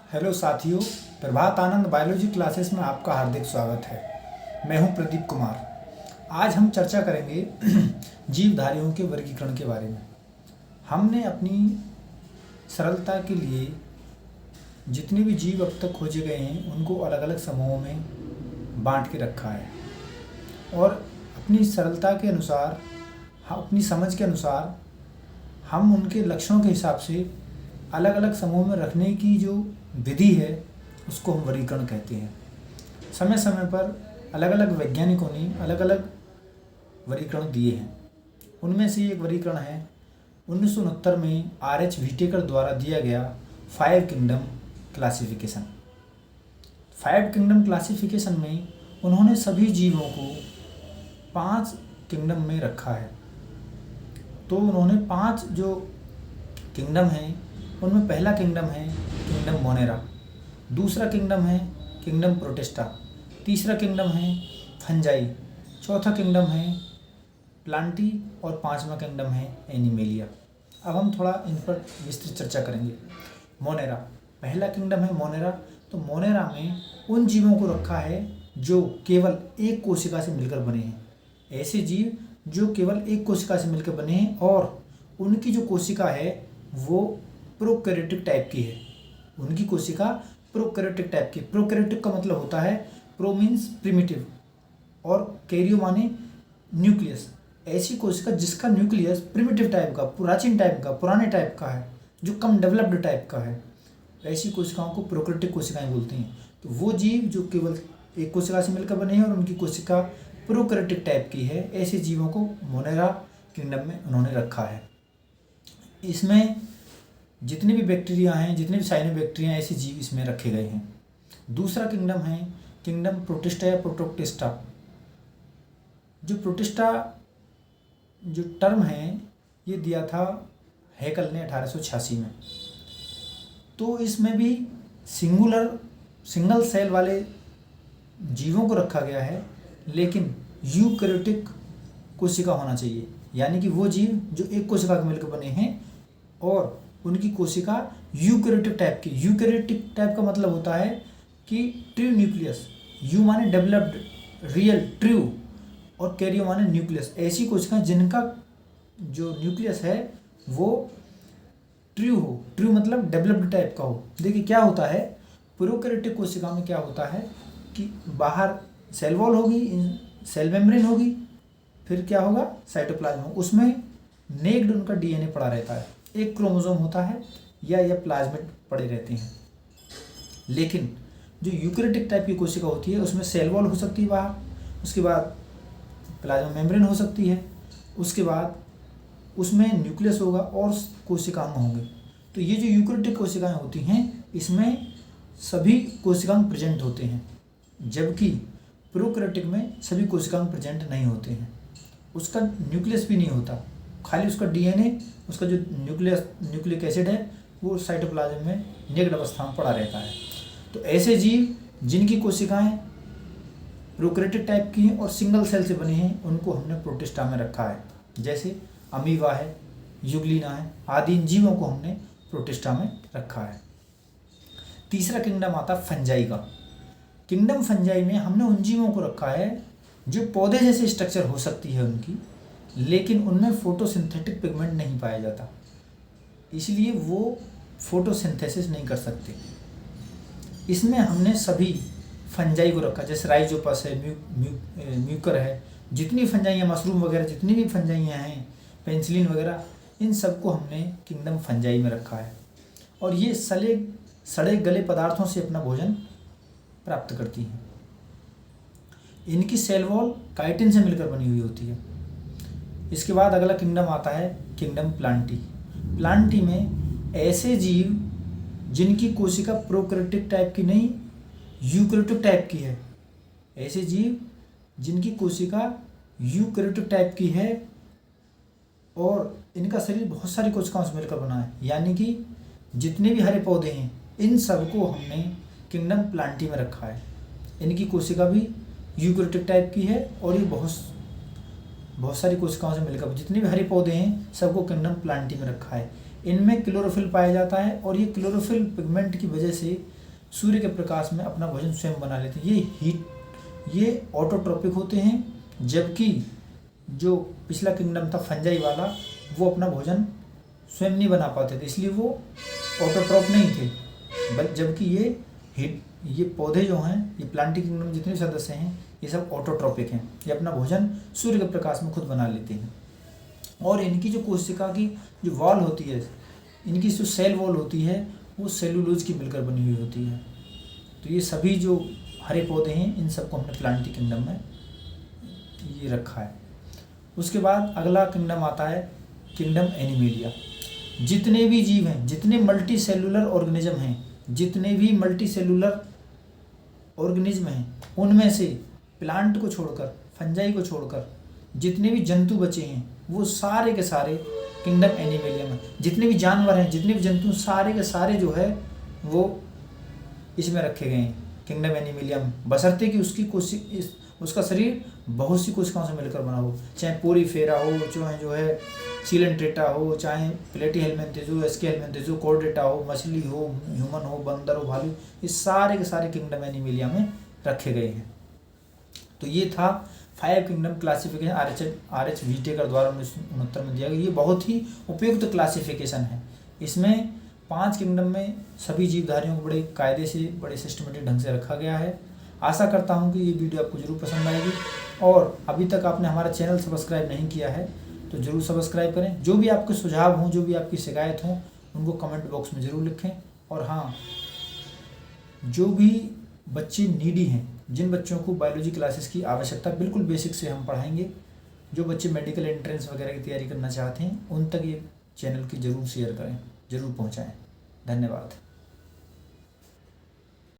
Hello साथियों, प्रभात आनंद biology classes में आपका हार्दिक स्वागत है। मैं हूं प्रदीप कुमार। आज हम चर्चा करेंगे जीवधारियों के वर्गीकरण के बारे में। हमने अपनी सरलता के लिए जितने भी जीव अब तक खोजे गए हैं उनको अलग अलग समूहों में बांट के रखा है और अपनी सरलता के अनुसार, अपनी समझ के अनुसार हम उनके लक्षणों के हिसाब से अलग अलग समूह में रखने की जो विधि है उसको हम वर्गीकरण कहते हैं। समय समय पर अलग अलग वैज्ञानिकों ने अलग अलग वर्गीकरण दिए हैं। उनमें से एक वर्गीकरण है 1969 में R.H. व्हिटेकर द्वारा दिया गया 5 किंगडम क्लासिफिकेशन। 5 किंगडम क्लासिफिकेशन में उन्होंने सभी जीवों को 5 किंगडम में रखा है। तो उन्होंने 5 जो किंगडम हैं उनमें पहला किंगडम है किंगडम मोनेरा, दूसरा किंगडम है किंगडम प्रोटिस्टा, तीसरा किंगडम है फंजाई, चौथा किंगडम है प्लांटी और पांचवा किंगडम है एनिमेलिया। अब हम थोड़ा इन पर विस्तृत चर्चा करेंगे। मोनेरा, पहला किंगडम है मोनेरा। तो मोनेरा में उन जीवों को रखा है जो केवल एक कोशिका से मिलकर बने हैं। ऐसे जीव जो केवल एक कोशिका से मिलकर बने हैं और उनकी जो कोशिका है वो प्रोकैरियोटिक टाइप की है। उनकी कोशिका प्रोकैरियोटिक टाइप की। प्रोकैरियोटिक का मतलब होता है, प्रो मीन्स प्रिमिटिव और कैरियो माने न्यूक्लियस। ऐसी कोशिका जिसका न्यूक्लियस प्रिमिटिव टाइप का, प्राचीन टाइप का, पुराने टाइप का है, जो कम डेवलप्ड टाइप का है, ऐसी कोशिकाओं को प्रोकैरियोटिक कोशिकाएं बोलते हैं। तो वो जीव जो केवल एक कोशिका से मिलकर बने हैं और उनकी कोशिका प्रोकैरियोटिक टाइप की है, ऐसे जीवों को मोनेरा किंगडम में उन्होंने रखा है। इसमें जितने भी बैक्टीरिया हैं, जितने भी साइनोबैक्टीरिया हैं, ऐसे जीव इसमें रखे गए हैं। दूसरा किंगडम है किंगडम प्रोटिस्टा या प्रोटोक्टिस्टा। जो प्रोटिस्टा जो टर्म है ये दिया था हैकल ने 1886 में। तो इसमें भी सिंगल सेल वाले जीवों को रखा गया है, लेकिन यूकैरियोटिक कोशिका होना चाहिए, यानी कि वो जीव जो एक कोशिका के मिलकर बने हैं और उनकी कोशिका यूकैरियोटिक टाइप की। यूकैरियोटिक टाइप का मतलब होता है कि ट्रू न्यूक्लियस, यू माने डेवलप्ड, रियल, ट्रू और कैरियो माने न्यूक्लियस। ऐसी कोशिकाएं जिनका जो न्यूक्लियस है वो ट्रू हो, ट्रू मतलब डेवलप्ड टाइप का हो। देखिए क्या होता है, प्रोकैरियोटिक कोशिका में क्या होता है कि बाहर सेल वॉल होगी, सेल मेम्ब्रेन होगी, फिर क्या होगा, साइटोप्लाज्म हो, उसमें नेक्ड उनका डीएनए पड़ा रहता है, एक क्रोमोसोम होता है या प्लाज्मिड पड़े रहते हैं। लेकिन जो यूकैरियोटिक टाइप की कोशिका होती है उसमें सेल वॉल हो सकती है बाहर, उसके बाद प्लाज्मा मेम्ब्रेन हो सकती है, उसके बाद उसमें न्यूक्लियस होगा और कोशिकांग होंगे। तो ये जो यूकैरियोटिक कोशिकाएं होती हैं इसमें सभी कोशिकांग प्रेजेंट होते हैं, जबकि प्रोकैरियोटिक में सभी कोशिकांग प्रेजेंट नहीं होते हैं। उसका न्यूक्लियस भी नहीं होता, खाली उसका डीएनए, उसका जो न्यूक्लिक एसिड है वो साइटोप्लाज्म में नेक्ड अवस्था में पड़ा रहता है। तो ऐसे जीव जिनकी कोशिकाएं प्रोकैरियोटिक टाइप की हैं और सिंगल सेल से बने हैं उनको हमने प्रोटिस्टा में रखा है। जैसे अमीबा है, युग्लिना है, आदि इन जीवों को हमने प्रोटिस्टा में रखा है। तीसरा किंगडम आता है फंजाई का। किंगडम फंजाई में हमने उन जीवों को रखा है जो पौधे जैसे स्ट्रक्चर हो सकती है उनकी, लेकिन उनमें फोटोसिंथेटिक पिगमेंट नहीं पाया जाता, इसलिए वो फोटोसिंथेसिस नहीं कर सकते। इसमें हमने सभी फंजाई को रखा, जैसे राइजोपस है, म्यूकर है, जितनी फंजाइयाँ, मशरूम वगैरह जितनी भी फंजाइयाँ हैं, पेंसिलिन वगैरह, इन सबको हमने किंगडम फंजाई में रखा है। और ये सड़े गले पदार्थों से अपना भोजन प्राप्त करती हैं। इनकी सेल वॉल काइटिन से मिलकर बनी हुई होती है। इसके बाद अगला किंगडम आता है किंगडम प्लांटी। प्लांटी में ऐसे जीव जिनकी कोशिका प्रोकैरियोटिक टाइप की नहीं, यूकैरियोटिक टाइप की है। ऐसे जीव जिनकी कोशिका यूकैरियोटिक टाइप की है और इनका शरीर बहुत सारी कोशिकाओं से मिलकर बना है, यानी कि जितने भी हरे पौधे हैं इन सबको हमने किंगडम प्लांटी में रखा है। इनकी कोशिका भी यूकैरियोटिक टाइप की है और ये बहुत सारी कोशिकाओं से मिलकर, जितने भी हरे पौधे हैं सबको किंगडम प्लांटी में रखा है। इनमें क्लोरोफिल पाया जाता है और ये क्लोरोफिल पिगमेंट की वजह से सूर्य के प्रकाश में अपना भोजन स्वयं बना लेते हैं। ये ऑटोट्रॉपिक होते हैं, जबकि जो पिछला किंगडम था फंजाई वाला, वो अपना भोजन स्वयं नहीं बना पाते थे, इसलिए वो ऑटोट्रॉप नहीं थे। जबकि ये पौधे जो हैं, ये प्लांटी किंगडम जितने सदस्य हैं, ये सब ऑटोट्रॉपिक हैं। ये अपना भोजन सूर्य के प्रकाश में खुद बना लेते हैं। और इनकी जो कोशिका की जो वॉल होती है, इनकी जो सेल वॉल होती है, वो सेलुलोज की मिलकर बनी हुई होती है। तो ये सभी जो हरे पौधे हैं, इन सबको हमने प्लांटी किंगडम में ये रखा है। उसके बाद अगला किंगडम आता है किंगडम एनिमेलिया। जितने भी जीव हैं, जितने मल्टी सेलुलर ऑर्गेनिज्म हैं, जितने भी मल्टी सेलुलर ऑर्गेनिज्म हैं, उनमें से प्लांट को छोड़कर, फंजाई को छोड़कर जितने भी जंतु बचे हैं, वो सारे के सारे किंगडम एनिमेलिया में, जितने भी जानवर हैं, जितने भी जंतु, सारे के सारे जो है वो इसमें रखे गए हैं किंगडम एनिमेलिया में, बशर्ते कि उसका शरीर बहुत सी कोशिकाओं से मिलकर बना हो, चाहे पोरीफेरा हो, चाहे जो है सीलेंट्रेटा हो, चाहे प्लेटीहेल्मिन्थेस, एस्केहेल्मिन्थेस, कॉर्डेटा हो, मछली हो, ह्यूमन हो, बंदर हो, भालू, ये सारे के सारे किंगडम एनिमेलिया में रखे गए हैं। तो ये था 5 किंगडम क्लासिफिकेशन RH व्हिटेकर द्वारा 1969 में दिया गया। ये बहुत ही उपयुक्त क्लासिफिकेशन है। इसमें 5 किंगडम में सभी जीवधारियों को बड़े कायदे से, बड़े सिस्टमेटिक ढंग से रखा गया है। आशा करता हूँ कि ये वीडियो आपको जरूर पसंद आएगी, और अभी तक आपने हमारा चैनल सब्सक्राइब नहीं किया है तो ज़रूर सब्सक्राइब करें। जो भी आपके सुझाव हों, जो भी आपकी शिकायत हों, उनको कमेंट बॉक्स में ज़रूर लिखें। और हाँ, जो भी बच्चे नीडी हैं, जिन बच्चों को बायोलॉजी क्लासेस की आवश्यकता, बिल्कुल बेसिक से हम पढ़ाएंगे, जो बच्चे मेडिकल एंट्रेंस वगैरह की तैयारी करना चाहते हैं, उन तक ये चैनल की ज़रूर शेयर करें, ज़रूर पहुँचाएँ। धन्यवाद।